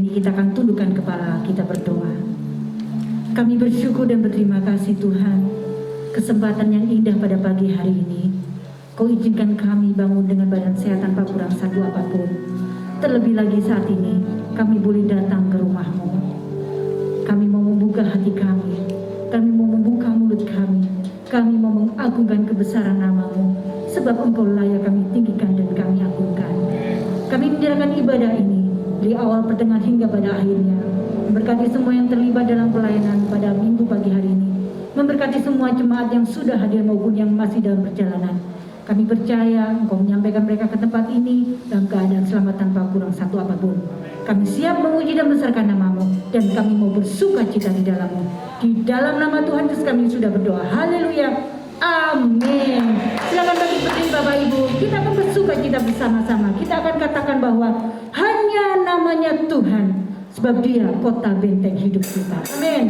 ini kita akan tundukkan kepala, kita berdoa. Kami bersyukur dan berterima kasih Tuhan, kesempatan yang indah pada pagi hari ini. Kau izinkan kami bangun dengan badan sehat tanpa kurang satu apapun. Terlebih lagi saat ini, kami boleh datang ke rumah-Mu. Kami mau membuka hati kami mau membuka mulut kami mau mengagungkan kebesaran nama-Mu, sebab Engkau layak kami tinggikan dan kami agungkan. Kami menyerahkan ibadah ini dari awal pertengahan hingga pada akhirnya. Memberkati semua yang terlibat dalam pelayanan pada minggu pagi hari ini. Memberkati semua jemaat yang sudah hadir maupun yang masih dalam perjalanan. Kami percaya Engkau menyampaikan mereka ke tempat ini dalam keadaan selamat tanpa kurang satu apapun. Kami siap memuji dan membesarkan nama-Mu, dan kami mau bersuka cita di dalam-Mu. Di dalam nama Tuhan Yesus kami sudah berdoa. Haleluya. Amin. Silakan bagi berdiri Bapak Ibu. Kita akan bersuka cita bersama-sama. Kita akan katakan bahwa hanya namanya Tuhan, sebab Dia kota benteng hidup kita. Amin.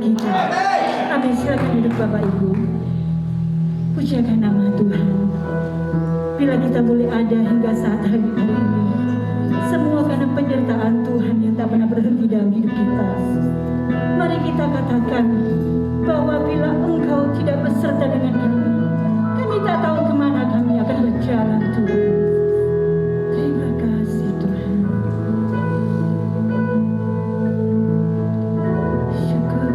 kita. Amin. Silakan duduk Bapak Ibu. Pujiakan nama Tuhan. Bila kita boleh ada hingga saat hari ini, semua karena penyertaan Tuhan yang tak pernah berhenti dalam hidup kita. Mari kita katakan bahwa bila Engkau tidak beserta dengan kami tak tahu kemana kami akan berjalan, Tuhan. Terima kasih Tuhan. Syukur.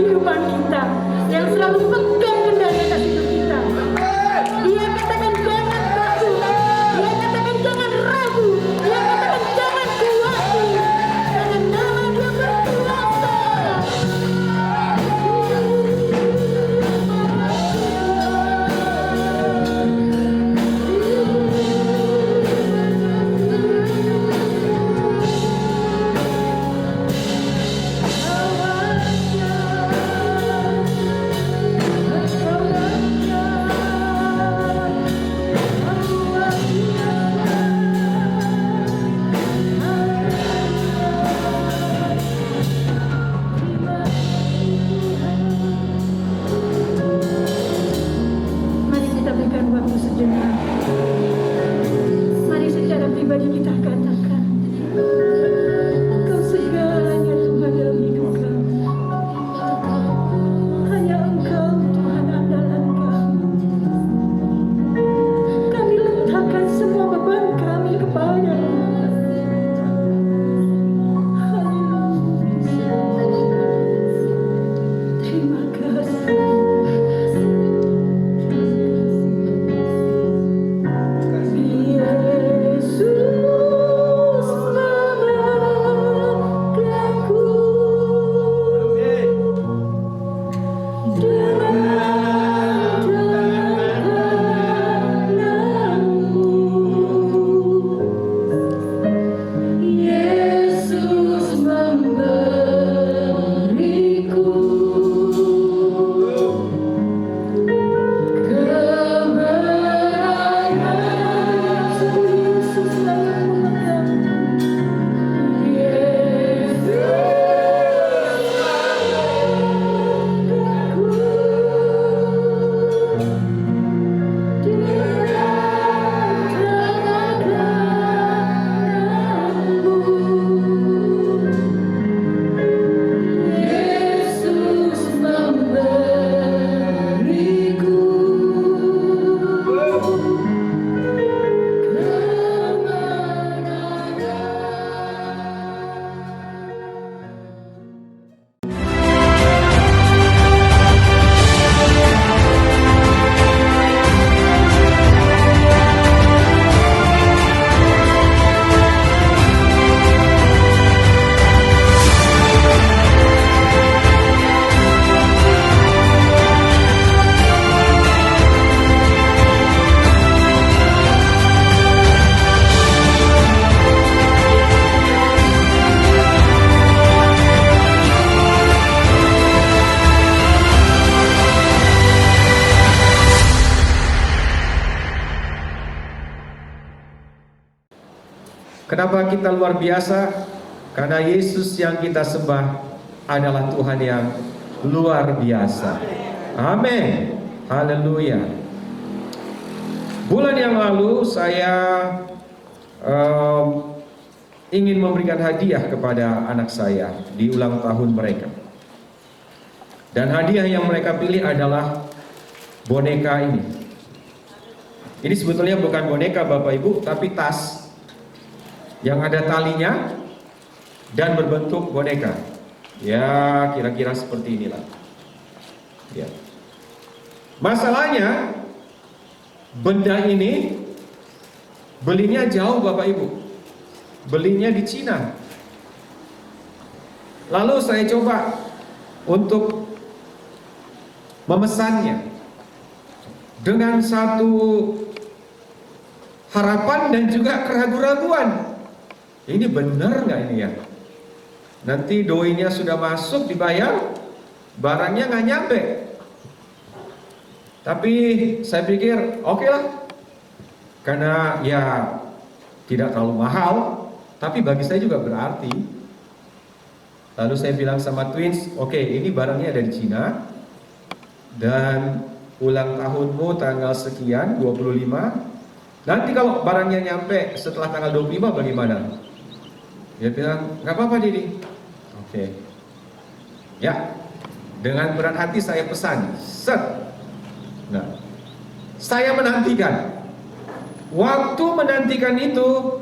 kehidupan kita, yang selalu pegang kendali atas hidup kita. Dia katakan jangan takut, dia katakan jangan ragu, dia katakan jangan khawatir, karena nama Dia berkuasa. Mari kita berikan waktu sejenak. Mari secara pribadi kita katakan, Engkau segalanya Tuhan dalam hidup kami. Hanya Engkau Tuhan andalan kami. Kami letakkan semua beban kami kepada-Mu. Haleluya. Terima kasih. Yesus memelukku dengan tangan-Mu. Yesus memberiku kemenangan. Yesus selalu memegangku. Yesus Yesus memberiku Kenapa kita luar biasa? Karena Yesus yang kita sembah adalah Tuhan yang luar biasa. Amin. Haleluya. Bulan yang lalu saya ingin memberikan hadiah kepada anak saya di ulang tahun mereka. Dan hadiah yang mereka pilih adalah boneka ini. Ini sebetulnya bukan boneka Bapak Ibu, tapi tas yang ada talinya dan berbentuk boneka. Ya, kira-kira seperti inilah. Ya. Masalahnya, benda ini belinya jauh Bapak Ibu. Belinya di Cina. Lalu saya coba untuk memesannya dengan satu harapan dan juga keraguan-raguan. Ini benar nggak ini ya? Nanti doinya sudah masuk, dibayar, barangnya nggak nyampe. Tapi saya pikir oke lah, karena ya tidak terlalu mahal, tapi bagi saya juga berarti. Lalu saya bilang sama twins, oke, ini barangnya dari Cina, dan ulang tahunmu tanggal sekian, 25. Nanti kalau barangnya nyampe setelah tanggal 25 bagaimana? Dia bilang, nggak apa-apa Didi. Oke. Ya, dengan berat hati saya pesan. Set. Nah, saya menantikan. Waktu menantikan itu,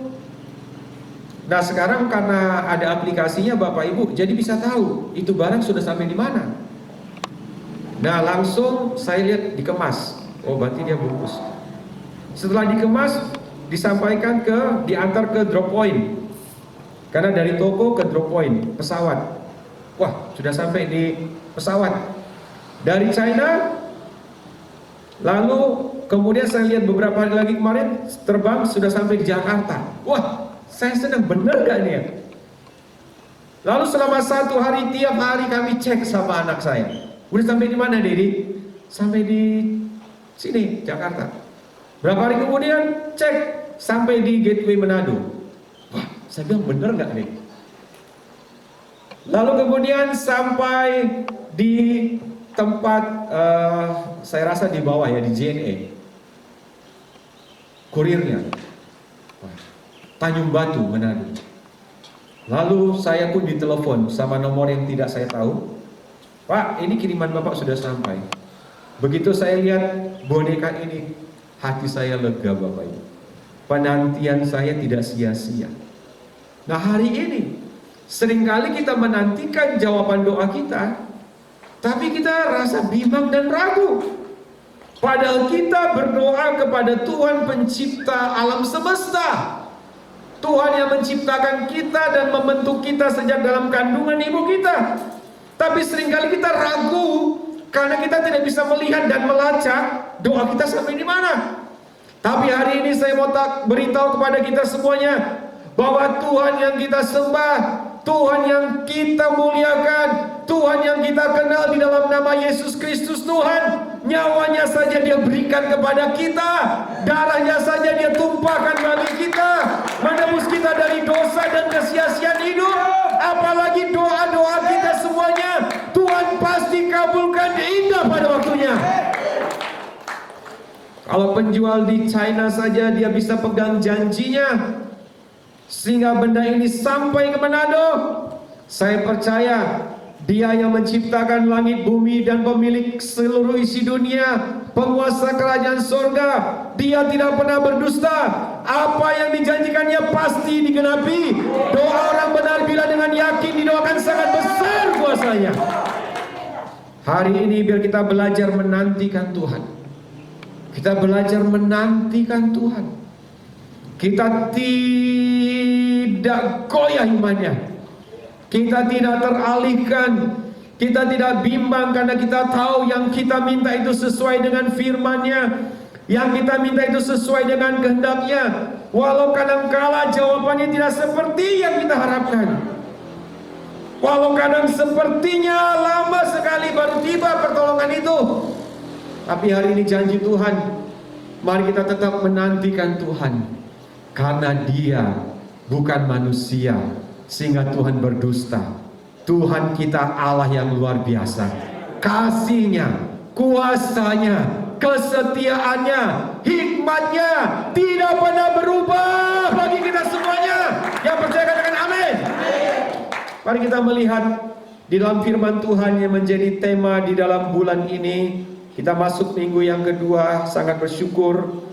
nah sekarang karena ada aplikasinya Bapak Ibu, jadi bisa tahu itu barang sudah sampai di mana. Nah, langsung saya lihat dikemas. Oh, berarti dia bungkus. Setelah dikemas, disampaikan diantar ke drop point. Karena dari toko ke drop point pesawat. Wah, sudah sampai di pesawat dari China. Lalu kemudian saya lihat beberapa hari lagi kemarin terbang sudah sampai di Jakarta. Wah, saya senang, bener gak nih ya? Lalu selama 1 hari, tiap hari kami cek sama anak saya. Udah sampai di mana, Dedi? Sampai di sini, Jakarta. Berapa hari kemudian cek sampai di Gateway Manado. Wah, saya bilang bener gak nih? Lalu kemudian sampai di tempat saya rasa di bawah ya, di JNE. Kurirnya Tanjung Batu, Manado. Lalu saya pun ditelepon sama nomor yang tidak saya tahu. Pak, ini kiriman Bapak sudah sampai. Begitu saya lihat boneka ini, hati saya lega, Bapak Ibu. Penantian saya tidak sia-sia. Nah, hari ini seringkali kita menantikan jawaban doa kita, tapi kita rasa bimbang dan ragu. Padahal kita berdoa kepada Tuhan pencipta alam semesta, Tuhan yang menciptakan kita dan membentuk kita sejak dalam kandungan ibu kita. Tapi seringkali kita ragu karena kita tidak bisa melihat dan melacak doa kita sampai di mana. Tapi hari ini saya mau beritahu kepada kita semuanya bahwa Tuhan yang kita sembah, Tuhan yang kita muliakan, Tuhan yang kita kenal di dalam nama Yesus Kristus Tuhan, nyawanya saja Dia berikan kepada kita, darahnya saja Dia tumpahkan bagi kita, menebus kita dari dosa dan kesia-siaan hidup. Apalagi doa-doa kita semuanya Tuhan pasti kabulkan indah pada waktunya. Kalau penjual di China saja dia bisa pegang janjinya sehingga benda ini sampai ke Manado, saya percaya Dia yang menciptakan langit bumi dan pemilik seluruh isi dunia, penguasa kerajaan surga, Dia tidak pernah berdusta. Apa yang dijanjikannya pasti digenapi. Doa orang benar bila dengan yakin didoakan sangat besar kuasanya. Hari ini biar kita belajar menantikan Tuhan. Kita belajar menantikan Tuhan. Kita tidak goyah imannya. Kita tidak teralihkan, kita tidak bimbang karena kita tahu yang kita minta itu sesuai dengan firman-Nya, yang kita minta itu sesuai dengan kehendak-Nya. Walau kadangkala jawabannya tidak seperti yang kita harapkan, walau kadang sepertinya lama sekali baru tiba pertolongan itu. Tapi hari ini janji Tuhan, mari kita tetap menantikan Tuhan, karena Dia bukan manusia sehingga Tuhan berdusta. Tuhan kita Allah yang luar biasa. Kasih-Nya, kuasanya, kesetiaannya, hikmat-Nya tidak pernah berubah bagi kita semuanya. Yang percaya katakan amin. Mari kita melihat di dalam firman Tuhan yang menjadi tema di dalam bulan ini. Kita masuk minggu yang kedua, sangat bersyukur.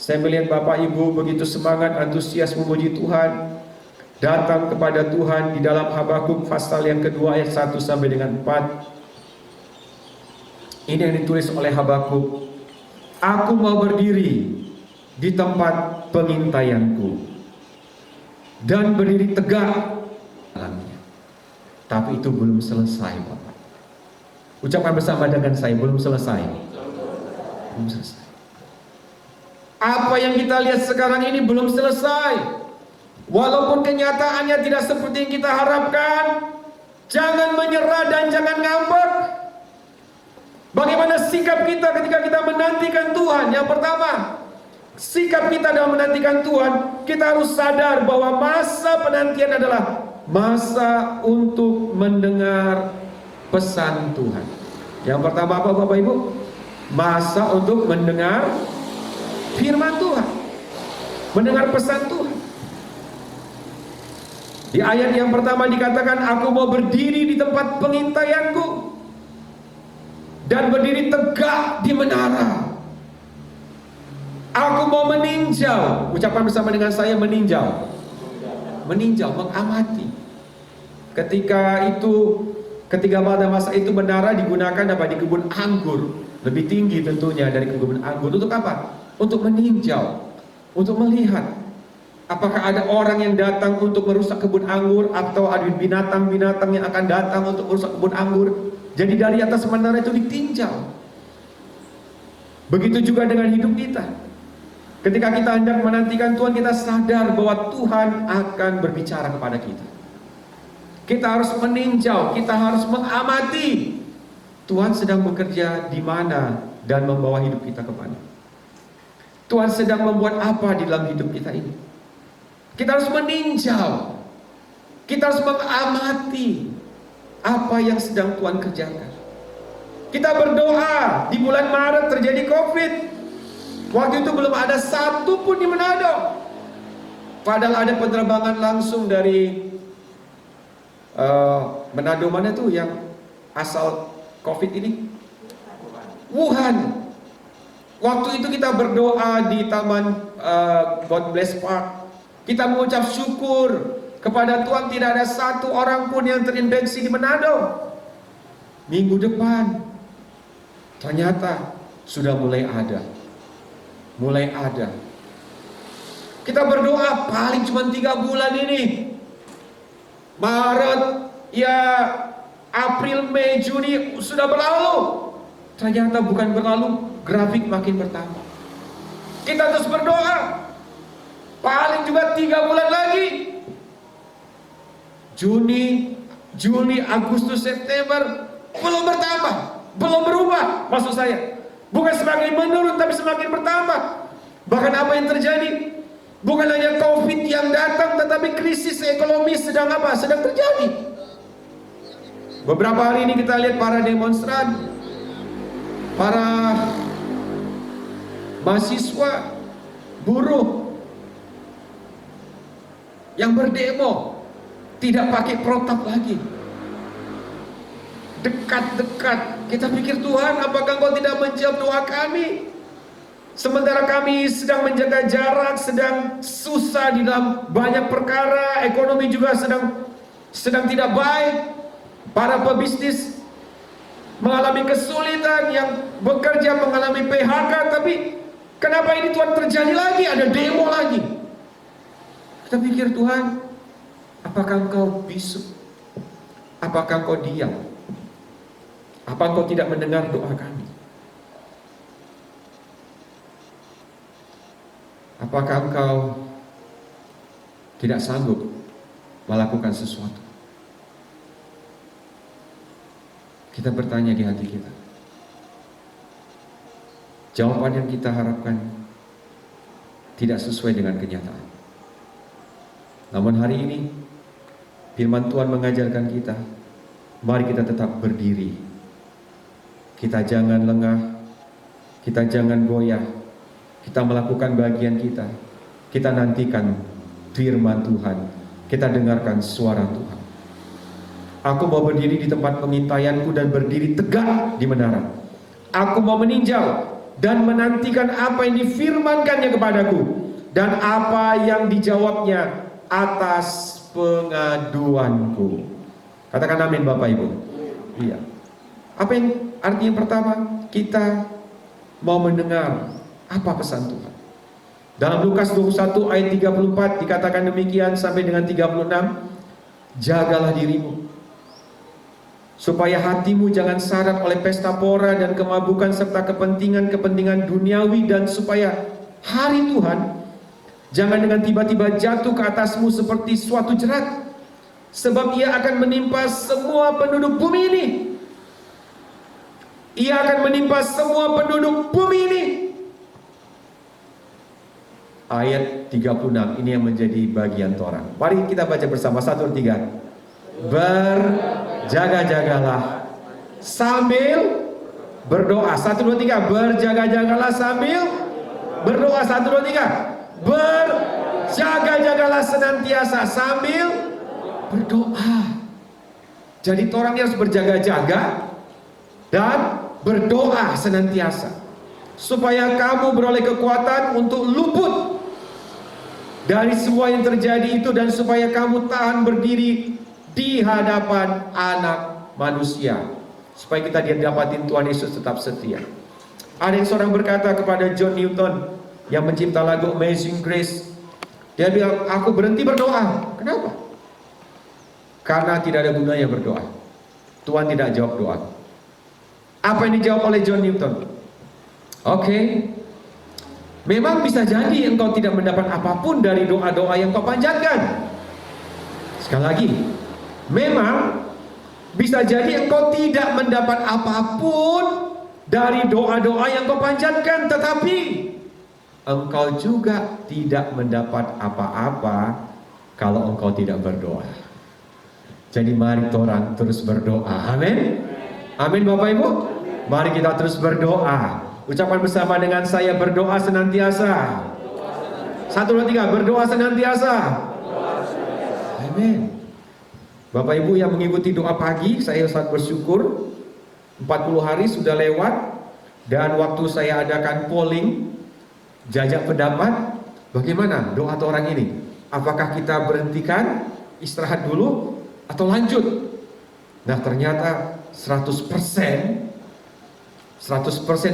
Saya melihat Bapak Ibu begitu semangat, antusias memuji Tuhan, datang kepada Tuhan di dalam Habakuk pasal yang kedua ayat 1 sampai dengan 4. Ini yang ditulis oleh Habakuk. Aku mau berdiri di tempat pengintaianku dan berdiri tegak dalamnya. Tapi itu belum selesai, Bapak. Ucapkan bersama dengan saya, belum selesai. Belum selesai. Apa yang kita lihat sekarang ini belum selesai. Walaupun kenyataannya tidak seperti yang kita harapkan, jangan menyerah dan jangan ngambek. Bagaimana sikap kita ketika kita menantikan Tuhan? Yang pertama, sikap kita dalam menantikan Tuhan, kita harus sadar bahwa masa penantian adalah masa untuk mendengar pesan Tuhan. Yang pertama apa Bapak Ibu? Masa untuk mendengar firman Tuhan, mendengar pesan Tuhan. Di ayat yang pertama dikatakan, aku mau berdiri di tempat pengintaianku dan berdiri tegak di menara. Aku mau meninjau. Ucapan bersama dengan saya, meninjau. Meninjau, mengamati. Ketika itu Ketika pada masa itu menara digunakan apa? Di kebun anggur. Lebih tinggi tentunya dari kebun anggur. Untuk apa? Untuk meninjau, untuk melihat apakah ada orang yang datang untuk merusak kebun anggur, atau ada binatang-binatang yang akan datang untuk merusak kebun anggur. Jadi dari atas menara itu ditinjau. Begitu juga dengan hidup kita. Ketika kita hendak menantikan Tuhan, kita sadar bahwa Tuhan akan berbicara kepada kita. Kita harus meninjau, kita harus mengamati Tuhan sedang bekerja di mana dan membawa hidup kita kemana. Tuhan sedang membuat apa di dalam hidup kita ini. Kita harus meninjau, kita harus mengamati apa yang sedang Tuhan kerjakan. Kita berdoa, di bulan Maret terjadi COVID. Waktu itu belum ada satu pun di Manado. Padahal ada penerbangan langsung dari Manado, mana tuh yang asal COVID ini? Wuhan. Waktu itu kita berdoa di Taman God Bless Park. Kita mengucap syukur kepada Tuhan, tidak ada satu orang pun yang terinfeksi di Manado. Minggu depan ternyata sudah mulai ada. Kita berdoa paling cuma 3 bulan ini. Maret, ya April, Mei, Juni sudah berlalu. Ternyata bukan berlalu, grafik makin bertambah. Kita terus berdoa, paling juga 3 bulan lagi. Juni, Juli, Agustus, September belum bertambah, belum berubah. Maksud saya, bukan semakin menurun tapi semakin bertambah. Bahkan apa yang terjadi? Bukan hanya COVID yang datang, tetapi krisis ekonomi sedang apa? Sedang terjadi. Beberapa hari ini kita lihat para demonstran, para mahasiswa, buruh yang berdemo tidak pakai protap lagi. Dekat-dekat. Kita pikir, Tuhan, apakah Engkau tidak menjawab doa kami? Sementara kami sedang menjaga jarak, sedang susah di dalam banyak perkara, ekonomi juga sedang tidak baik. Para pebisnis mengalami kesulitan, yang bekerja mengalami PHK. Tapi kenapa ini Tuhan terjadi lagi? Ada demo lagi. Kita pikir, Tuhan, apakah Engkau bisu? Apakah Engkau diam? Apa Engkau tidak mendengar doa kami? Apakah Engkau tidak sanggup melakukan sesuatu? Kita bertanya di hati kita. Jawaban yang kita harapkan tidak sesuai dengan kenyataan. Namun hari ini firman Tuhan mengajarkan kita, mari kita tetap berdiri. Kita jangan lengah, kita jangan goyah. Kita melakukan bagian kita. Kita nantikan firman Tuhan. Kita dengarkan suara Tuhan. Aku mau berdiri di tempat pengintaianku dan berdiri tegak di menara. Aku mau meninjau dan menantikan apa yang difirmankannya kepadaku dan apa yang dijawabnya atas pengaduanku. Katakan amin, Bapak Ibu. Iya. Apa yang arti yang pertama? Kita mau mendengar apa pesan Tuhan. Dalam Lukas 21 ayat 34 dikatakan demikian sampai dengan 36. Jagalah dirimu, supaya hatimu jangan syarat oleh pesta pora dan kemabukan serta kepentingan-kepentingan duniawi, dan supaya hari Tuhan jangan dengan tiba-tiba jatuh ke atasmu seperti suatu jerat, sebab ia akan menimpa semua penduduk bumi ini. Ia akan menimpa semua penduduk bumi ini. Ayat 36 ini yang menjadi bagian Torah. Mari kita baca bersama, 1, 2, 3. Berjaga-jagalah sambil berdoa. 1, 2, 3. Berjaga-jagalah sambil berdoa. 1, 2, 3. Berjaga-jagalah senantiasa sambil berdoa. Jadi orang harus berjaga-jaga dan berdoa senantiasa, supaya kamu beroleh kekuatan untuk luput dari semua yang terjadi itu, dan supaya kamu tahan berdiri di hadapan Anak manusia, supaya kita dapatin Tuhan Yesus tetap setia. Ada yang seorang berkata kepada John Newton yang mencipta lagu Amazing Grace, dia bilang, aku berhenti berdoa. Kenapa? Karena tidak ada gunanya berdoa. Tuhan tidak jawab doa. Apa yang dijawab oleh John Newton? Oke, memang bisa jadi engkau tidak mendapat apapun dari doa-doa yang kau panjatkan. Sekali lagi, memang bisa jadi engkau tidak mendapat apapun dari doa-doa yang kau panjatkan, tetapi engkau juga tidak mendapat apa-apa kalau engkau tidak berdoa. Jadi mari orang terus berdoa. Amin. Amin Bapak Ibu. Mari kita terus berdoa. Ucapan bersama dengan saya, berdoa senantiasa. 1, 2, 3, berdoa senantiasa. Amin. Bapak Ibu yang mengikuti doa pagi, saya sangat bersyukur. 40 hari sudah lewat, dan waktu saya adakan polling, jajak pendapat, bagaimana doa orang ini? Apakah kita berhentikan, istirahat dulu, atau lanjut? Nah ternyata 100%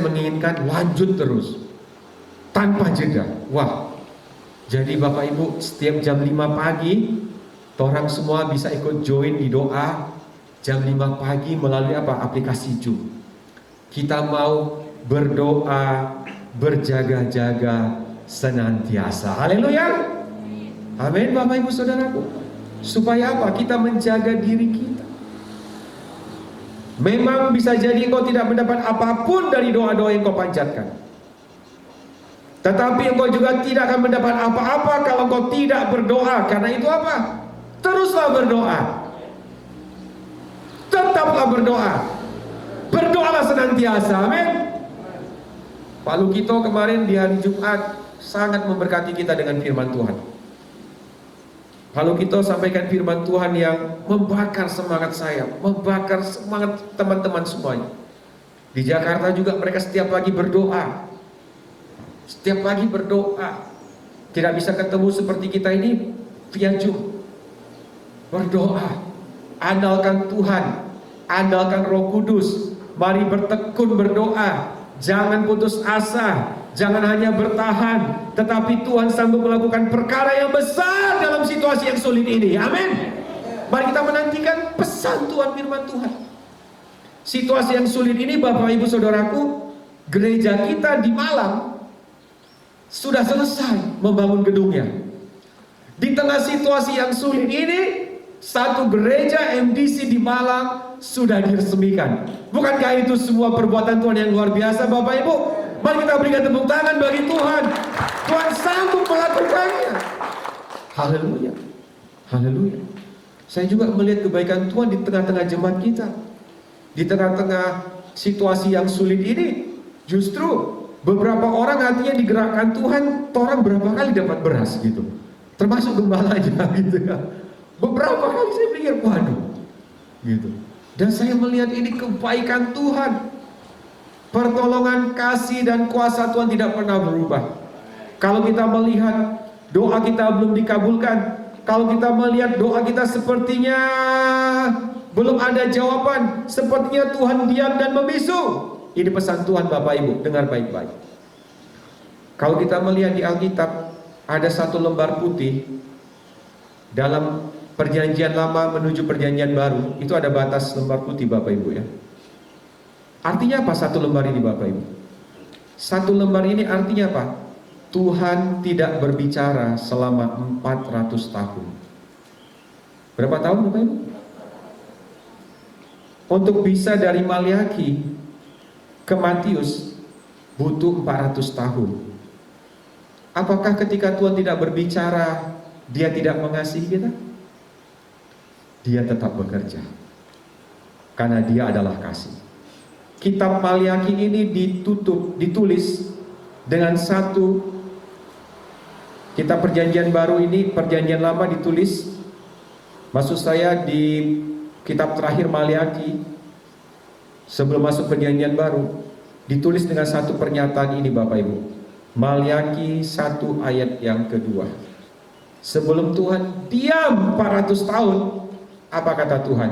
menginginkan lanjut terus tanpa jeda. Wah, jadi Bapak Ibu setiap jam 5 pagi orang semua bisa ikut join di doa jam 5 pagi melalui apa? Aplikasi Zoom. Kita mau berdoa berjaga-jaga senantiasa. Haleluya. Amin Bapak Ibu Saudaraku. Supaya apa? Kita menjaga diri kita. Memang bisa jadi engkau tidak mendapat apapun dari doa-doa yang kau panjatkan, tetapi engkau juga tidak akan mendapat apa-apa kalau engkau tidak berdoa. Karena itu apa? Teruslah berdoa. Tetaplah berdoa. Berdoalah senantiasa. Amin. Pak Lukito kemarin di hari Jumat sangat memberkati kita dengan firman Tuhan. Lalu kita sampaikan firman Tuhan yang membakar semangat saya, membakar semangat teman-teman semuanya. Di Jakarta juga mereka setiap pagi berdoa. Setiap pagi berdoa. Tidak bisa ketemu seperti kita ini via Zoom. Berdoa. Andalkan Tuhan. Andalkan Roh Kudus. Mari bertekun berdoa. Jangan putus asa. Jangan hanya bertahan, tetapi Tuhan sanggup melakukan perkara yang besar dalam situasi yang sulit ini. Amin. Mari kita menantikan pesan Tuhan, firman Tuhan. Situasi yang sulit ini Bapak Ibu Saudaraku, gereja kita di Malang sudah selesai membangun gedungnya. Di tengah situasi yang sulit ini, satu gereja MDC di Malang sudah diresmikan. Bukankah itu semua perbuatan Tuhan yang luar biasa Bapak Ibu? Mari kita berikan tepuk tangan bagi Tuhan. Tuhan sanggup melakukannya. Haleluya. Haleluya. Saya juga melihat kebaikan Tuhan di tengah-tengah jemaat kita. Di tengah-tengah situasi yang sulit ini, justru beberapa orang hatinya digerakkan Tuhan. Orang berapa kali dapat beras gitu. Termasuk gembalanya gitu ya. Beberapa kali saya pikir, waduh. Gitu. Dan saya melihat ini kebaikan Tuhan. Pertolongan, kasih, dan kuasa Tuhan tidak pernah berubah. Kalau kita melihat doa kita belum dikabulkan, kalau kita melihat doa kita sepertinya belum ada jawaban, sepertinya Tuhan diam dan membisu. Ini pesan Tuhan Bapak Ibu, dengar baik-baik. Kalau kita melihat di Alkitab, ada satu lembar putih dalam perjanjian lama menuju perjanjian baru. Itu ada batas lembar putih Bapak Ibu ya. Artinya apa satu lembar ini Bapak Ibu? Satu lembar ini artinya apa? Tuhan tidak berbicara selama 400 tahun. Berapa tahun Bapak Ibu? Untuk bisa dari Maliaki ke Matius butuh 400 tahun. Apakah ketika Tuhan tidak berbicara, Dia tidak mengasihi kita? Dia tetap bekerja. Karena Dia adalah kasih. Kitab Maliaki ini ditulis dengan satu. Kitab perjanjian baru ini, perjanjian lama ditulis, maksud saya di kitab terakhir Maliaki, sebelum masuk perjanjian baru, ditulis dengan satu pernyataan ini Bapak Ibu. Maliaki 1 ayat yang kedua. Sebelum Tuhan diam 400 tahun, apa kata Tuhan?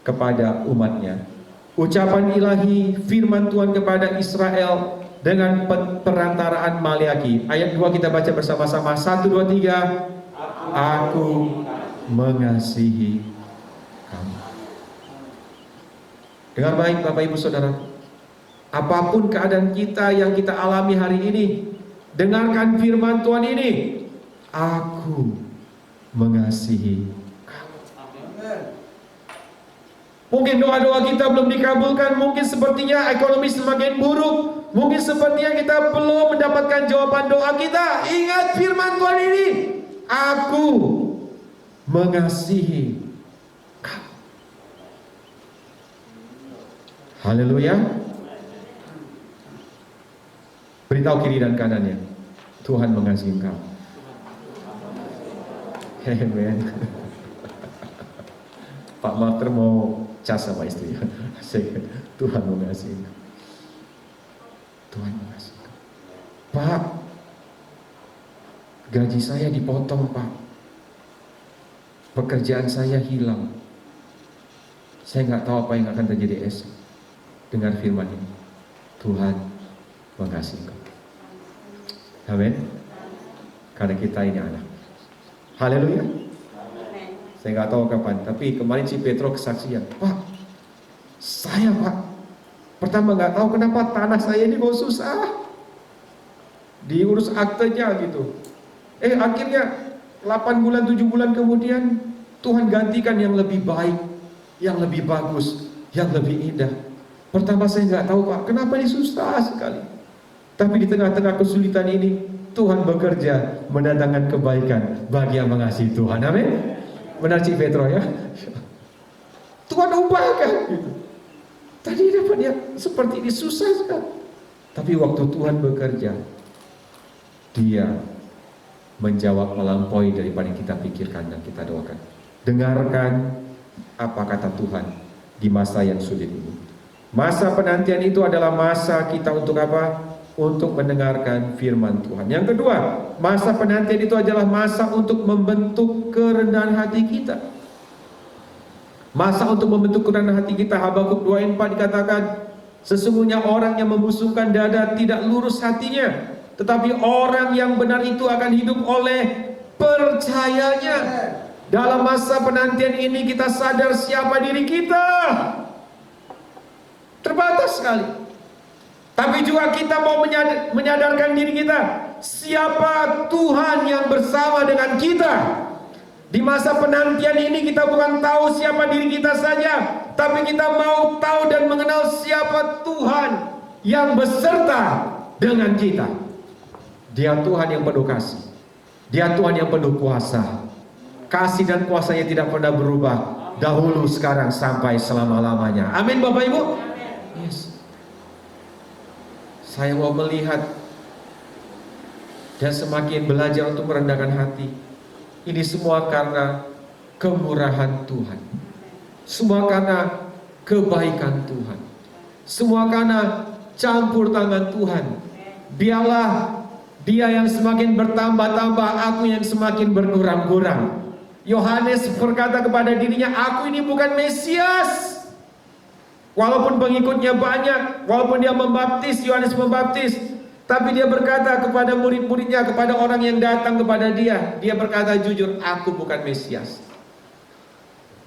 kepada umatnya. Ucapan ilahi firman Tuhan kepada Israel dengan perantaraan Maleaki. Ayat 2 kita baca bersama-sama. 1, 2, 3. Aku mengasihi kamu. Dengar baik Bapak Ibu Saudara. Apapun keadaan kita yang kita alami hari ini, dengarkan firman Tuhan ini. Aku mengasihi kamu. Mungkin doa-doa kita belum dikabulkan, mungkin sepertinya ekonomi semakin buruk, mungkin sepertinya kita belum mendapatkan jawaban doa kita. Ingat firman Tuhan ini. Aku mengasihi kamu. Haleluya. Beritahu kiri dan kanannya, Tuhan mengasihi kamu. Amen. Pak Mater mau cas sama istri. Tuhan mengasihi kamu. Tuhan mengasihi kamu. Pak, gaji saya dipotong, Pak. Pekerjaan saya hilang. Saya nggak tahu apa yang akan terjadi esok. Dengar firman ini. Tuhan mengasihi kamu. Amin. Karena kita ini anak. Haleluya. Saya nggak tahu kapan, tapi kemarin si Petro kesaksian. Pak, saya Pak, pertama nggak tahu kenapa tanah saya ini kok susah. Diurus aktenya gitu. Akhirnya 8 bulan, 7 bulan kemudian Tuhan gantikan yang lebih baik, yang lebih bagus, yang lebih indah. Pertama saya nggak tahu Pak, kenapa ini susah sekali. Tapi di tengah-tengah kesulitan ini Tuhan bekerja mendatangkan kebaikan bagi yang mengasihi Tuhan. Amin. Benar Cik Petro ya. Tuhan ubahkan gitu. Tadi dapatnya seperti ini susah sekali. Tapi waktu Tuhan bekerja, Dia menjawab melampaui daripada kita pikirkan dan kita doakan. Dengarkan apa kata Tuhan di masa yang sulit ini. Masa penantian itu adalah masa kita untuk apa? Untuk mendengarkan firman Tuhan. Yang kedua, masa penantian itu adalah masa untuk membentuk kerendahan hati kita. Masa untuk membentuk kerendahan hati kita. Habakuk 2:4 dikatakan, sesungguhnya orang yang membusungkan dada tidak lurus hatinya, tetapi orang yang benar itu akan hidup oleh percayanya. Dalam masa penantian ini kita sadar siapa diri kita. Terbatas sekali. Tapi juga kita mau menyadarkan diri kita, siapa Tuhan yang bersama dengan kita. Di masa penantian ini kita bukan tahu siapa diri kita saja, tapi kita mau tahu dan mengenal siapa Tuhan yang beserta dengan kita. Dia Tuhan yang penuh kasih. Dia Tuhan yang penuh kuasa. Kasih dan kuasanya tidak pernah berubah, dahulu, sekarang, sampai selama-lamanya. Amin Bapak Ibu. Yes. Saya mau melihat dan semakin belajar untuk merendahkan hati. Ini semua karena kemurahan Tuhan. Semua karena kebaikan Tuhan. Semua karena campur tangan Tuhan. Biarlah Dia yang semakin bertambah-tambah, aku yang semakin berkurang-kurang. Yohanes berkata kepada dirinya, aku ini bukan Mesias. Walaupun pengikutnya banyak, walaupun dia membaptis, Yohanes membaptis, tapi dia berkata kepada murid-muridnya, kepada orang yang datang kepada dia, dia berkata jujur, aku bukan Mesias.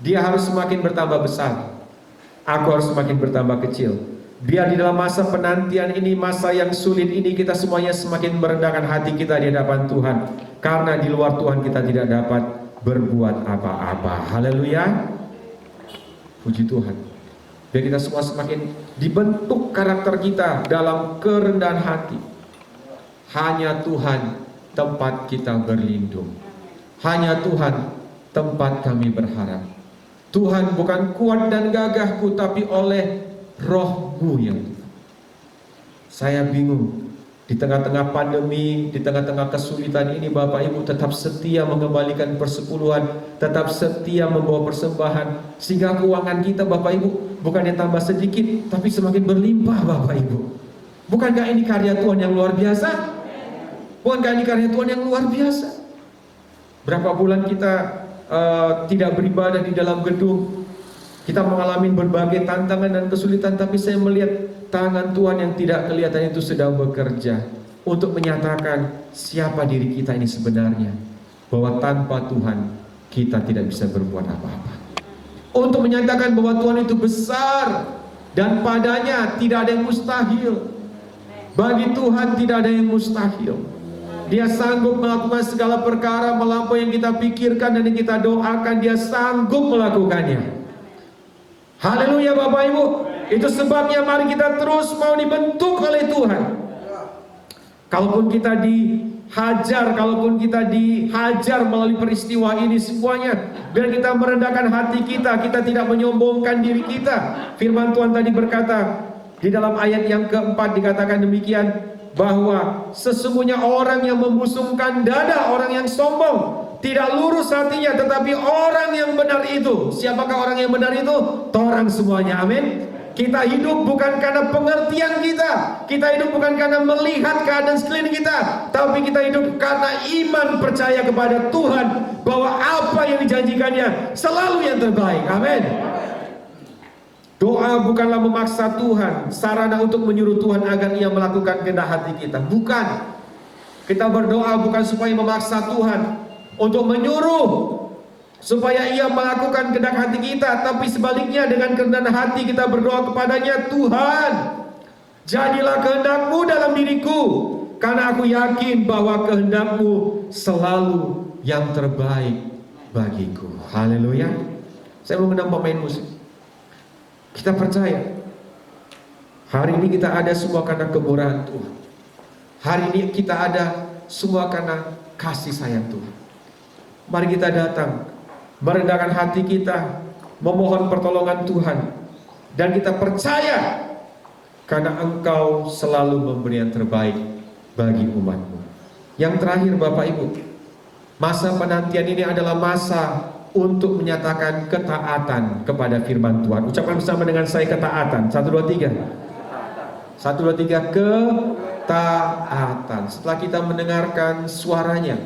Dia harus semakin bertambah besar, aku harus semakin bertambah kecil. Biar di dalam masa penantian ini, masa yang sulit ini, kita semuanya semakin merendahkan hati kita di hadapan Tuhan. Karena di luar Tuhan kita tidak dapat berbuat apa-apa. Haleluya. Puji Tuhan. Biar kita semua semakin dibentuk karakter kita dalam kerendahan hati. Hanya Tuhan tempat kita berlindung. Hanya Tuhan tempat kami berharap. Tuhan bukan kuat dan gagahku, tapi oleh Roh-Mu yang Tuhan. Saya bingung. Di tengah-tengah pandemi, di tengah-tengah kesulitan ini, Bapak Ibu tetap setia mengembalikan persepuluhan, tetap setia membawa persembahan, sehingga keuangan kita, Bapak Ibu, bukannya tambah sedikit, tapi semakin berlimpah, Bapak Ibu. Bukankah ini karya Tuhan yang luar biasa? Bukankah ini karya Tuhan yang luar biasa? Berapa bulan kita tidak beribadah di dalam gedung, Kita mengalami berbagai tantangan dan kesulitan, tapi saya melihat tangan Tuhan yang tidak kelihatan itu sedang bekerja untuk menyatakan siapa diri kita ini sebenarnya. Bahwa tanpa Tuhan kita tidak bisa berbuat apa-apa. Untuk menyatakan bahwa Tuhan itu besar dan padanya tidak ada yang mustahil. Bagi Tuhan tidak ada yang mustahil. Dia sanggup melakukan segala perkara melampaui yang kita pikirkan dan yang kita doakan. Dia sanggup melakukannya. Haleluya Bapak Ibu. Itu sebabnya mari kita terus mau dibentuk oleh Tuhan. Kalaupun kita dihajar, kalaupun kita dihajar melalui peristiwa ini semuanya, biar kita merendahkan hati kita, kita tidak menyombongkan diri kita. Firman Tuhan tadi berkata di dalam ayat yang keempat dikatakan demikian, bahwa sesungguhnya orang yang membusungkan dada, orang yang sombong, tidak lurus hatinya, tetapi orang yang benar itu. Siapakah orang yang benar itu? Orang semuanya, amin. Kita hidup bukan karena pengertian kita. Kita hidup bukan karena melihat keadaan sekeliling kita, tapi kita hidup karena iman percaya kepada Tuhan, bahwa apa yang dijanjikannya selalu yang terbaik, amin. Doa bukanlah memaksa Tuhan, sarana untuk menyuruh Tuhan agar Ia melakukan kehendak hati kita. Bukan. Kita berdoa bukan supaya memaksa Tuhan untuk menyuruh supaya Ia melakukan kehendak hati kita, tapi sebaliknya dengan kerendahan hati kita berdoa kepadanya, Tuhan, jadilah kehendak-Mu dalam diriku, karena aku yakin bahwa kehendak-Mu selalu yang terbaik bagiku. Haleluya. Saya mengundang pemain musik. Kita percaya hari ini kita ada semua karena kemurahan Tuhan. Hari ini kita ada semua karena kasih sayang Tuhan. Mari kita datang, merendahkan hati kita, memohon pertolongan Tuhan, dan kita percaya karena Engkau selalu memberi yang terbaik bagi umat-Mu. Yang terakhir Bapak Ibu, masa penantian ini adalah masa untuk menyatakan ketaatan kepada firman Tuhan. Ucapkan bersama dengan saya ketaatan. 1, 2, 3. 1, 2, 3, ketaatan. Setelah kita mendengarkan suaranya,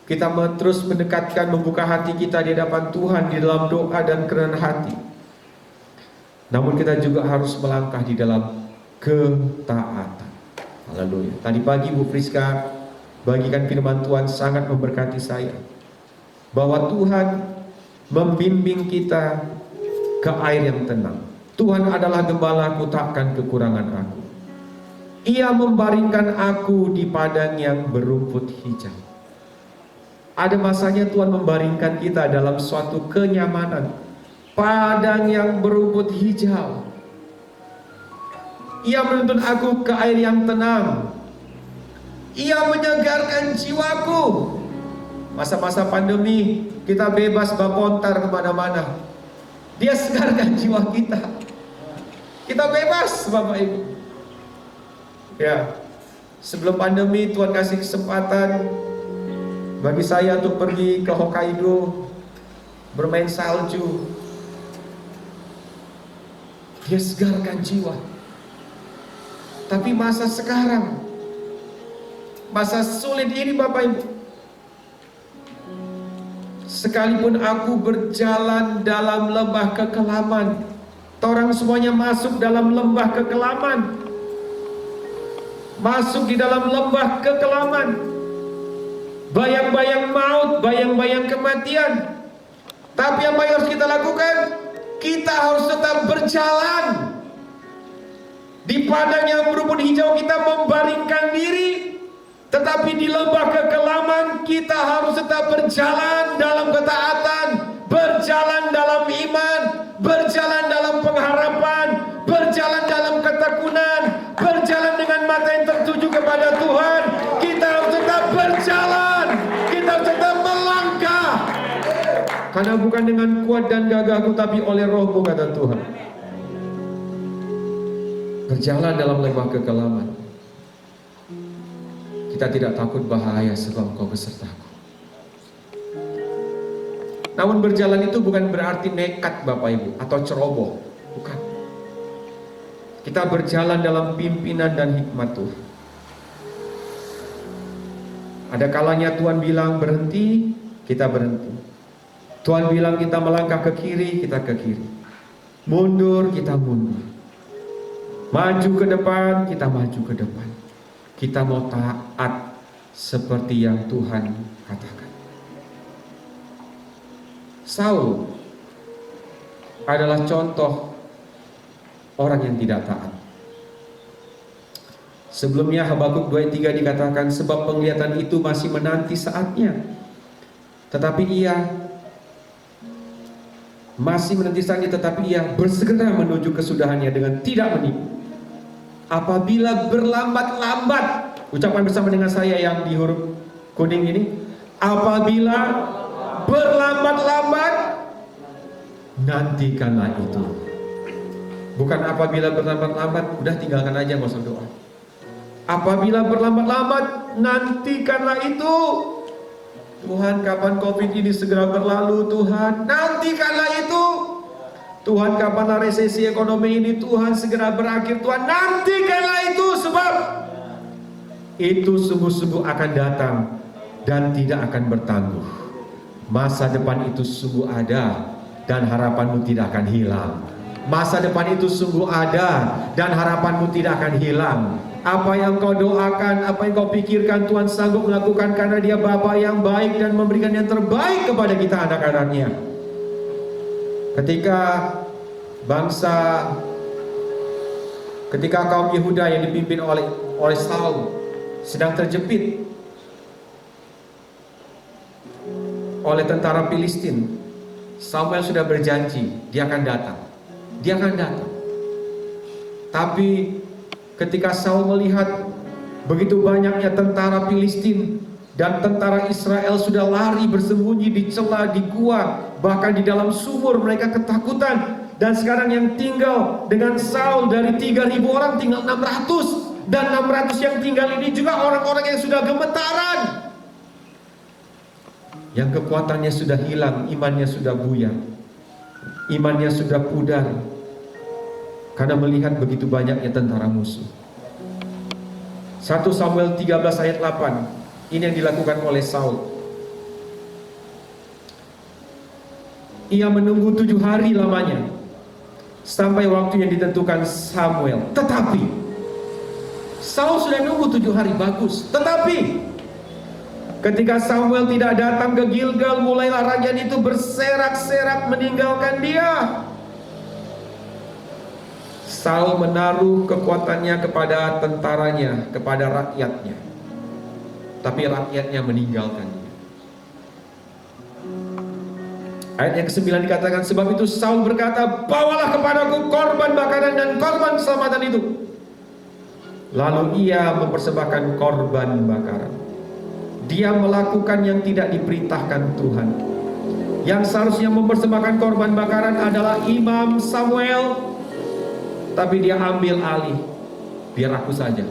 kita terus mendekatkan, membuka hati kita di hadapan Tuhan di dalam doa dan kerendahan hati. Namun kita juga harus melangkah di dalam ketaatan. Haleluya. Tadi pagi Bu Friska bagikan firman Tuhan sangat memberkati saya, bahwa Tuhan membimbing kita ke air yang tenang. Tuhan adalah gembalaku, takkan kekurangan aku. Ia membaringkan aku di padang yang berumput hijau. Ada masanya Tuhan membaringkan kita dalam suatu kenyamanan, padang yang berumput hijau. Ia menuntun aku ke air yang tenang. Ia menyegarkan jiwaku. Masa-masa pandemi kita bebas bapontar kemana-mana. Dia segarkan jiwa kita. Kita bebas Bapak Ibu. Ya, sebelum pandemi Tuhan kasih kesempatan bagi saya untuk pergi ke Hokkaido, bermain salju. Dia segarkan jiwa. Tapi masa sekarang, masa sulit ini Bapak Ibu, sekalipun aku berjalan dalam lembah kekelaman, orang semuanya masuk dalam lembah kekelaman, masuk di dalam lembah kekelaman, bayang-bayang maut, bayang-bayang kematian. Tapi apa yang harus kita lakukan? Kita harus tetap berjalan di padang yang berumput hijau. Kita membaringkan diri, tetapi di lembah kekelaman kita harus tetap berjalan dalam ketaatan, berjalan dalam iman, berjalan dalam pengharapan, berjalan dalam ketekunan, berjalan dengan mata yang tertuju kepada Tuhan. Kita harus tetap berjalan, kita harus tetap melangkah, karena bukan dengan kuat dan gagahku, tapi oleh Roh-Mu, kata Tuhan. Berjalan dalam lembah kekelaman, kita tidak takut bahaya sebab Engkau besertaku. Namun berjalan itu bukan berarti nekat Bapak Ibu atau ceroboh, bukan. Kita berjalan dalam pimpinan dan hikmat Tuhan. Ada kalanya Tuhan bilang berhenti, kita berhenti. Tuhan bilang kita melangkah ke kiri, kita ke kiri. Mundur, kita mundur. Maju ke depan, kita maju ke depan. Kita mau taat seperti yang Tuhan katakan. Saul adalah contoh orang yang tidak taat. Sebelumnya Habakuk 2:3 dikatakan, sebab penglihatan itu masih menanti saatnya, tetapi ia bersegera menuju kesudahannya dengan tidak menipu. Apabila berlambat-lambat, ucapan bersama dengan saya yang di huruf kuning ini, apabila berlambat-lambat, nantikanlah itu. Bukan apabila berlambat-lambat, udah tinggalkan aja, nggak usah doa. Apabila berlambat-lambat, nantikanlah itu. Tuhan, kapan COVID ini segera berlalu? Tuhan, nantikanlah itu. Tuhan, kapanlah resesi ekonomi ini Tuhan segera berakhir? Tuhan, nantikanlah itu, sebab itu sungguh-sungguh akan datang dan tidak akan bertangguh. Masa depan itu sungguh ada dan harapanmu tidak akan hilang. Masa depan itu sungguh ada dan harapanmu tidak akan hilang. Apa yang kau doakan, apa yang kau pikirkan, Tuhan sanggup melakukan karena Dia Bapa yang baik dan memberikan yang terbaik kepada kita anak-anaknya. Ketika kaum Yehuda yang dipimpin oleh Saul sedang terjepit oleh tentara Filistin, Samuel sudah berjanji dia akan datang. Dia akan datang. Tapi ketika Saul melihat begitu banyaknya tentara Filistin dan tentara Israel sudah lari bersembunyi di celah, di gua, bahkan di dalam sumur, mereka ketakutan. Dan sekarang yang tinggal dengan Saul dari 3.000 orang tinggal 600. Dan 600 yang tinggal ini juga orang-orang yang sudah gemetaran, yang kekuatannya sudah hilang, imannya sudah buyar, imannya sudah pudar karena melihat begitu banyaknya tentara musuh. 1 Samuel 13 ayat 8, ini yang dilakukan oleh Saul. Ia menunggu 7 hari lamanya sampai waktu yang ditentukan Samuel. Tetapi Saul sudah nunggu 7 hari, bagus. Tetapi ketika Samuel tidak datang ke Gilgal, mulailah rakyat itu berserak-serak meninggalkan dia. Saul menaruh kekuatannya kepada tentaranya, kepada rakyatnya, tapi rakyatnya meninggalkan dia. Ayat yang ke-9 dikatakan, sebab itu Saul berkata, bawalah kepadaku korban bakaran dan korban keselamatan itu. Lalu ia mempersembahkan korban bakaran. Dia melakukan yang tidak diperintahkan Tuhan. Yang seharusnya mempersembahkan korban bakaran adalah Imam Samuel, tapi dia ambil alih, biar aku saja,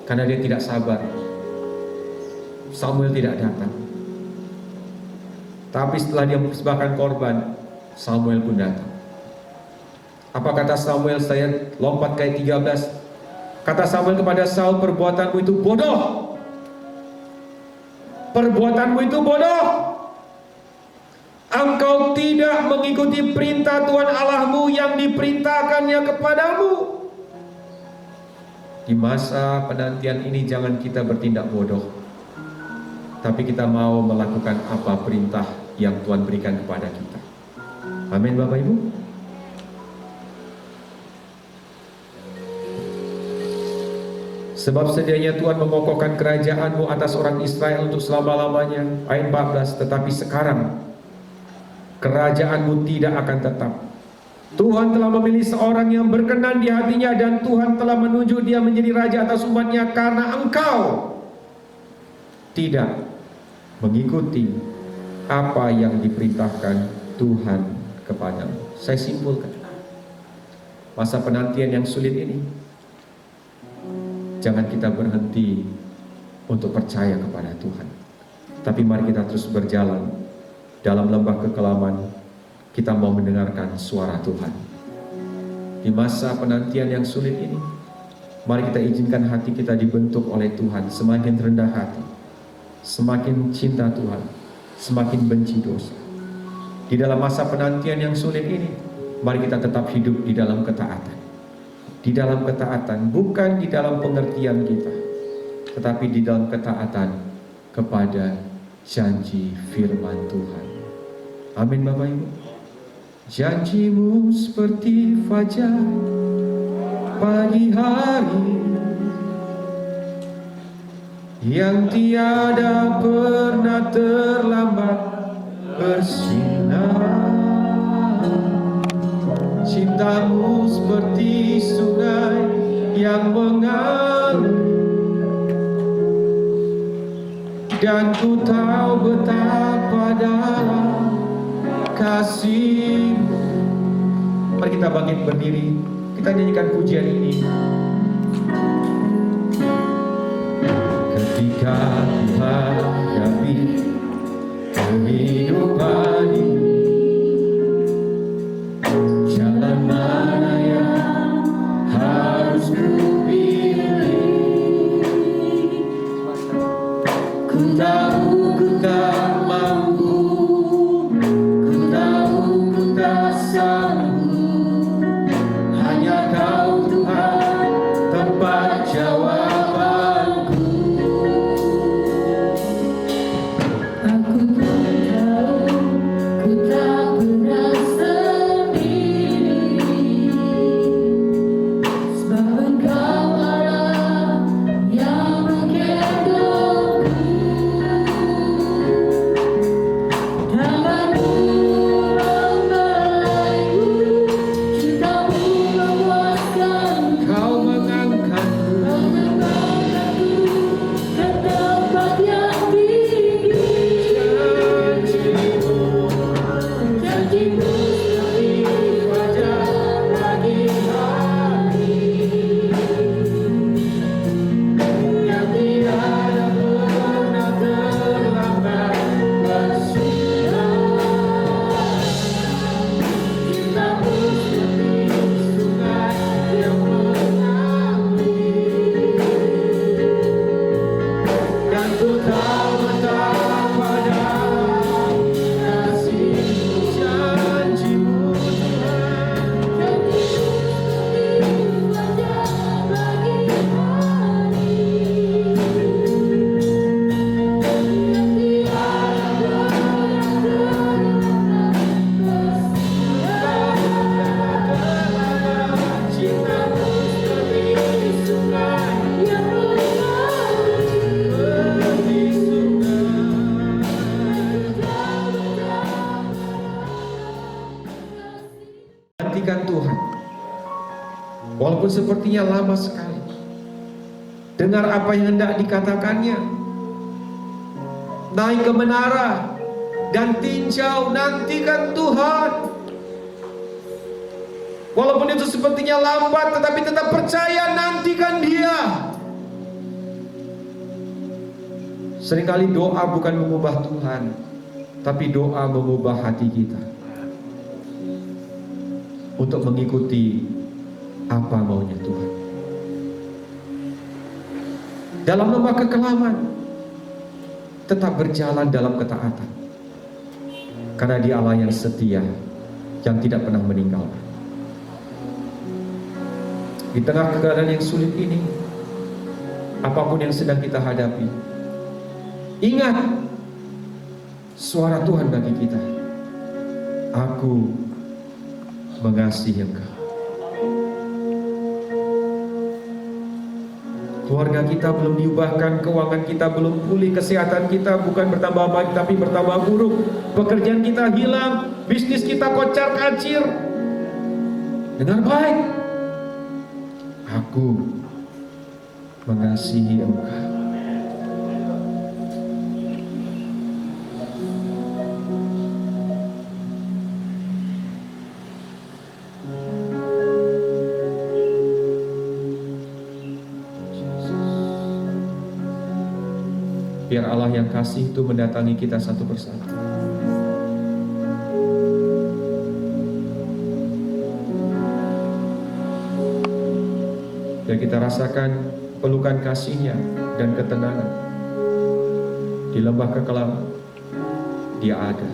karena dia tidak sabar. Samuel tidak datang. Tapi setelah dia mempersembahkan korban, Samuel pun datang. Apa kata Samuel? Saya lompat ke ayat 13. Kata Samuel kepada Saul, perbuatanmu itu bodoh. Perbuatanmu itu bodoh. Engkau tidak mengikuti perintah Tuhan Allahmu yang diperintahkannya kepadamu. Di masa penantian ini jangan kita bertindak bodoh, tapi kita mau melakukan apa perintah yang Tuhan berikan kepada kita. Amin Bapak Ibu. Sebab sedianya Tuhan mengokohkan kerajaan-Mu atas orang Israel untuk selama-lamanya. Ayat 14, tetapi sekarang kerajaan-Mu tidak akan tetap. Tuhan telah memilih seorang yang berkenan di hatinya, dan Tuhan telah menunjuk dia menjadi raja atas umat-Nya, karena engkau tidak mengikuti apa yang diperintahkan Tuhan kepadamu. Saya simpulkan, masa penantian yang sulit ini, jangan kita berhenti untuk percaya kepada Tuhan, tapi mari kita terus berjalan dalam lembah kekelaman. Kita mau mendengarkan suara Tuhan. Di masa penantian yang sulit ini, mari kita izinkan hati kita dibentuk oleh Tuhan, semakin rendah hati, semakin cinta Tuhan, semakin benci dosa. Di dalam masa penantian yang sulit ini, mari kita tetap hidup di dalam ketaatan. Di dalam ketaatan, bukan di dalam pengertian kita, tetapi di dalam ketaatan kepada janji firman Tuhan. Amin Bapak Ibu. Janjimu seperti fajar pagi hari yang tiada pernah terlambat bersinar. Cintamu seperti sungai yang mengalir, dan ku tahu betapa dalam kasih-Mu. Mari kita bangkit berdiri, kita nyanyikan pujian ini. Ketika ku hadapi kehidupan ini, jalan mana yang harus ku pilih? Ku tahu ku tak mampu, ku tahu ku tak sanggup. Hanya Kau Tuhan tempat jawabanku. Aku pun tahu ku tak pernah sendiri, sebab Engkau Allah yang menggendongku. Tanganmu membelaiku, cintamu memuaskanku. Kau mengangkatku Mengangkatku ke tempat yang tinggi. Janjimu seperti fajar pagi hari yang tiada pernah terlambat bersinar. Cintamu seperti sungai yang mengalir, dan ku tahu betapa dalam kasih-Mu. Janji-Mu Tuhan, janji-Mu seperti fajar pagi hari yang tiada pernah terlambat bersinar. Cintamu seperti sungai yang Nantikan Tuhan, walaupun sepertinya lama sekali. Dengar apa yang hendak dikatakannya. Naik ke menara dan tinjau, nantikan Tuhan. Walaupun itu sepertinya lambat, tetapi tetap percaya, nantikan Dia. Seringkali doa bukan mengubah Tuhan, tapi doa mengubah hati kita untuk mengikuti apa maunya Tuhan. Dalam lembah kekelaman, tetap berjalan dalam ketaatan, karena Dia Allah yang setia, yang tidak pernah meninggalkan. Di tengah keadaan yang sulit ini, apapun yang sedang kita hadapi, ingat suara Tuhan bagi kita. Aku mengasihi Engkau. Keluarga kita belum diubahkan, keuangan kita belum pulih, kesehatan kita bukan bertambah baik tapi bertambah buruk, pekerjaan kita hilang, bisnis kita kocar kacir. Dengar baik, aku mengasihi Engkau. Biar Allah yang kasih itu mendatangi kita satu persatu. Biar kita rasakan pelukan kasih-Nya dan ketenangan di lembah kekelaman, di Dia ada.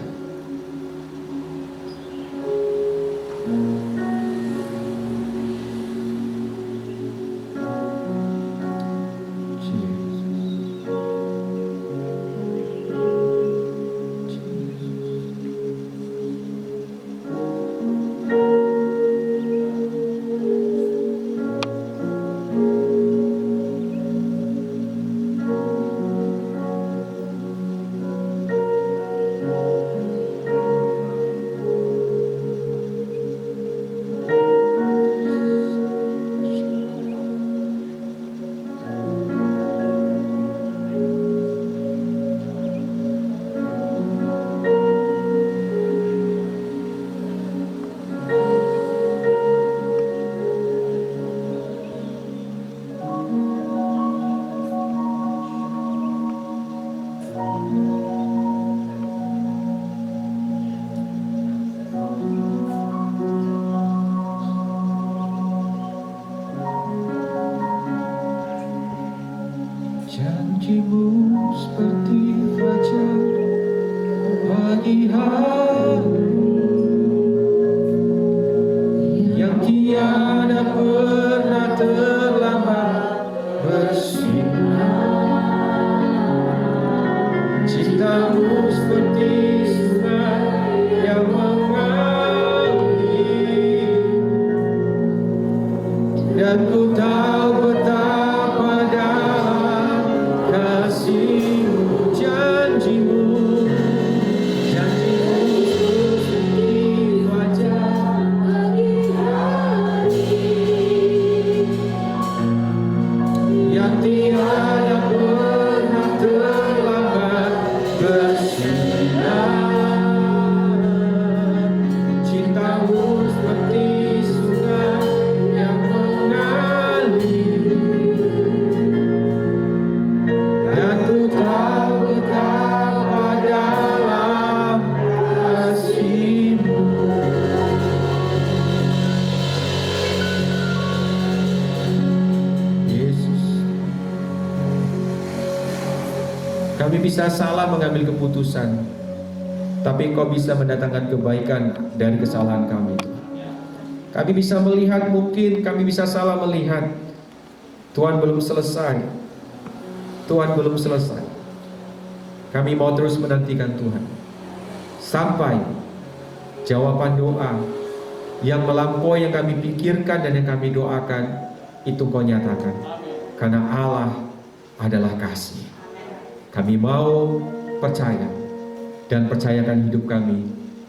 Janjimu seperti fajar pagi hari yang tiada pernah terlambat bersinar. Cintamu seperti sungai yang mengalir, dan ku tahu betapa dalam kasih-Mu. Janji-Mu seperti fajar pagi hari yang tiada pernah terlambat bersinar. Cinta-Mu seperti sungai yang mengalir, dan ku tahu betapa dalam kasih-Mu. Yesus, kami bisa salah mengambil keputusan, tapi Engkau bisa mendatangkan kebaikan dari kesalahan kami. Kami bisa melihat, mungkin kami bisa salah melihat. Tuhan belum selesai. Tuhan belum selesai. Kami mau terus menantikan Tuhan sampai jawaban doa yang melampaui yang kami pikirkan dan yang kami doakan itu Kau nyatakan. Karena Allah adalah kasih. Kami mau percaya dan percayakan hidup kami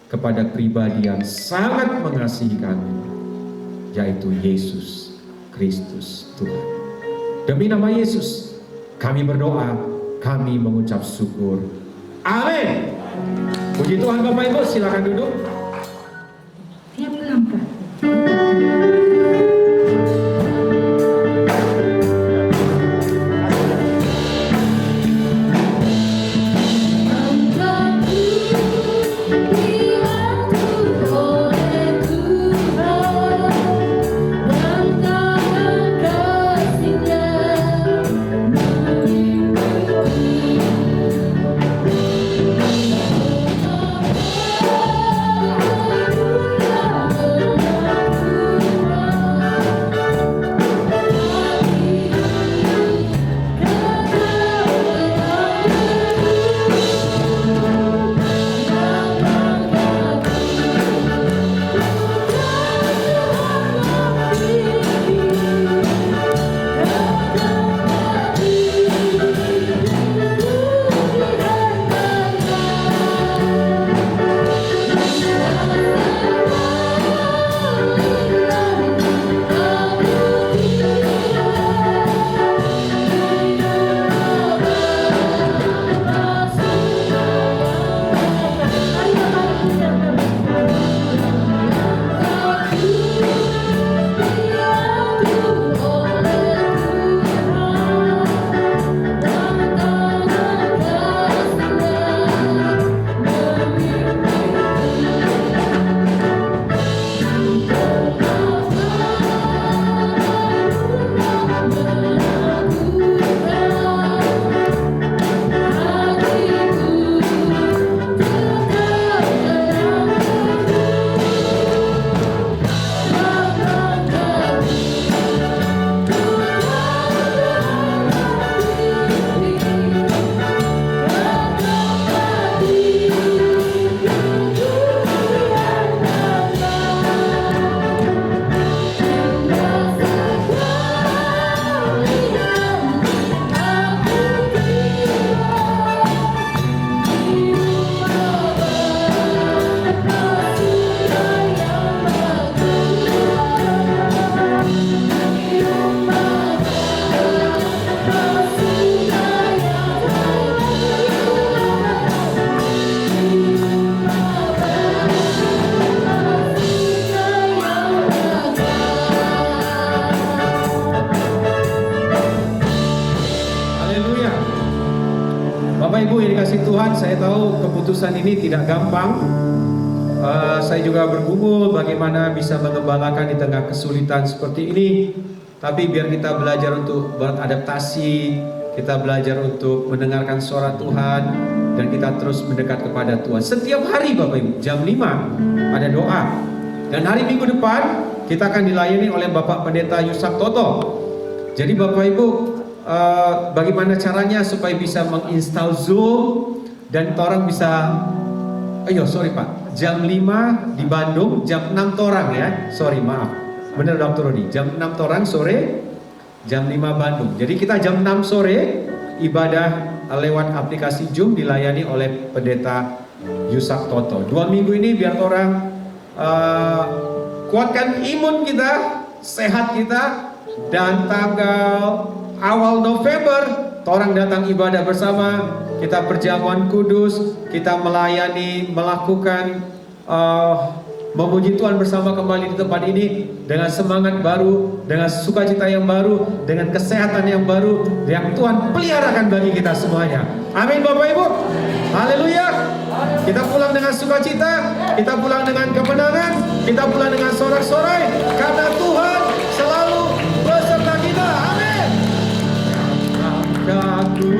kepada pribadi yang sangat mengasihi kami, yaitu Yesus Kristus Tuhan. Demi nama Yesus kami berdoa, kami mengucap syukur. Amin. Puji Tuhan. Bapak Ibu silakan duduk. Tiap langkah Oh yang dikasih Tuhan, saya tahu keputusan ini tidak gampang. Saya juga bergumul bagaimana bisa mengembalakan di tengah kesulitan seperti ini. Tapi biar kita belajar untuk beradaptasi, kita belajar untuk mendengarkan suara Tuhan, dan kita terus mendekat kepada Tuhan. Setiap hari Bapak Ibu, jam 5 ada doa. Dan hari Minggu depan kita akan dilayani oleh Bapak Pendeta Yusak Toto. Jadi Bapak Ibu, bagaimana caranya supaya bisa menginstal Zoom dan orang bisa, jam 5 di Bandung, jam 6 torang ya. Maaf. Benar Dr. Rodi, jam 6 torang sore, jam 5 Bandung. Jadi kita jam 6 sore ibadah lewat aplikasi Zoom dilayani oleh Pendeta Yusak Toto. 2 minggu ini biar orang kuatkan imun kita, sehat kita, dan tanggal awal November orang datang ibadah bersama, kita perjamuan kudus, kita melayani, melakukan memuji Tuhan bersama kembali di tempat ini dengan semangat baru, dengan sukacita yang baru, dengan kesehatan yang baru yang Tuhan peliharakan bagi kita semuanya. Amin Bapak Ibu. Haleluya. Kita pulang dengan sukacita, kita pulang dengan kemenangan, kita pulang dengan sorak-sorai karena Tuhan selalu beserta kita. Amin. Aku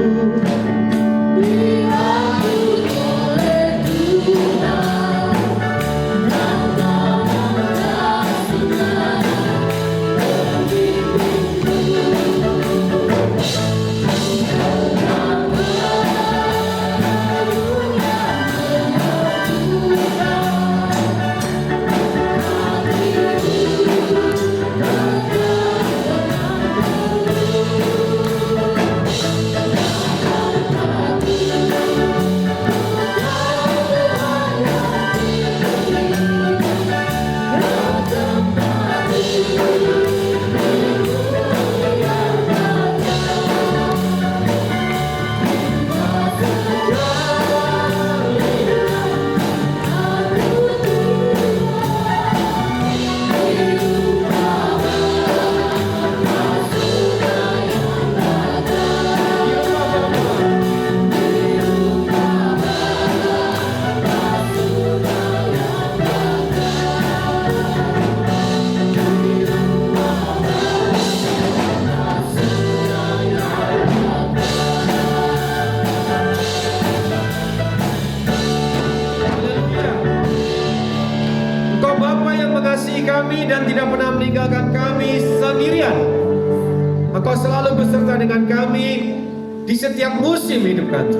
kami dan tidak pernah meninggalkan kami sendirian. Engkau selalu beserta dengan kami di setiap musim hidup kami.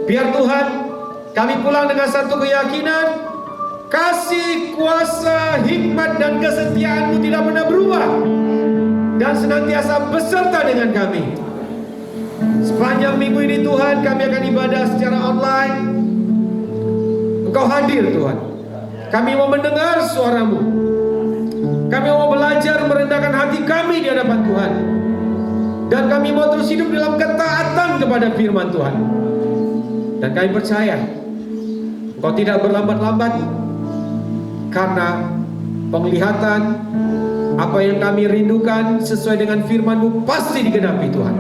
Biar Tuhan, kami pulang dengan satu keyakinan, kasih, kuasa, hikmat dan kesetiaan-Mu tidak pernah berubah dan senantiasa beserta dengan kami. Sepanjang minggu ini Tuhan, kami akan ibadah secara online. Engkau hadir Tuhan. Kami mau mendengar suara-Mu. Kami mau belajar merendahkan hati kami di hadapan Tuhan. Dan kami mau terus hidup dalam ketaatan kepada firman Tuhan. Dan kami percaya Engkau tidak berlambat-lambat, karena penglihatan apa yang kami rindukan sesuai dengan firman-Mu pasti digenapi Tuhan.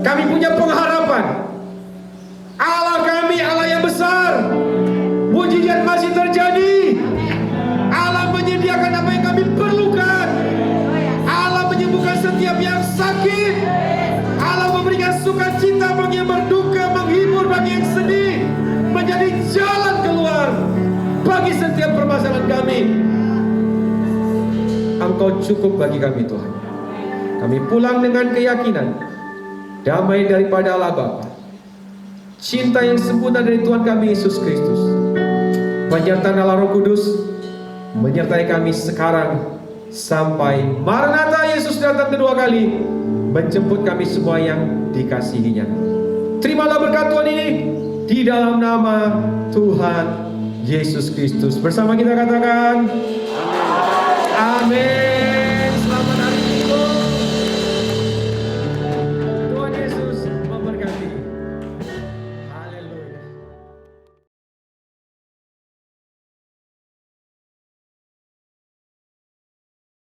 Kami punya pengharapan. Allah kami Allah yang besar. Mujizat masih terjadi. Allah menyediakan apa yang kami perlukan. Allah menyembuhkan setiap yang sakit. Allah memberikan sukacita bagi yang berduka, menghibur bagi yang sedih, menjadi jalan keluar bagi setiap permasalahan kami. Engkau cukup bagi kami Tuhan. Kami pulang dengan keyakinan damai daripada Allah Bapa, cinta yang sempurna dari Tuhan kami Yesus Kristus, penyertaan Allah Roh Kudus menyertai kami sekarang sampai Maranatha Yesus datang kedua kali menjemput kami semua yang dikasihinya. Terimalah berkat Tuhan ini di dalam nama Tuhan Yesus Kristus. Bersama kita katakan amin.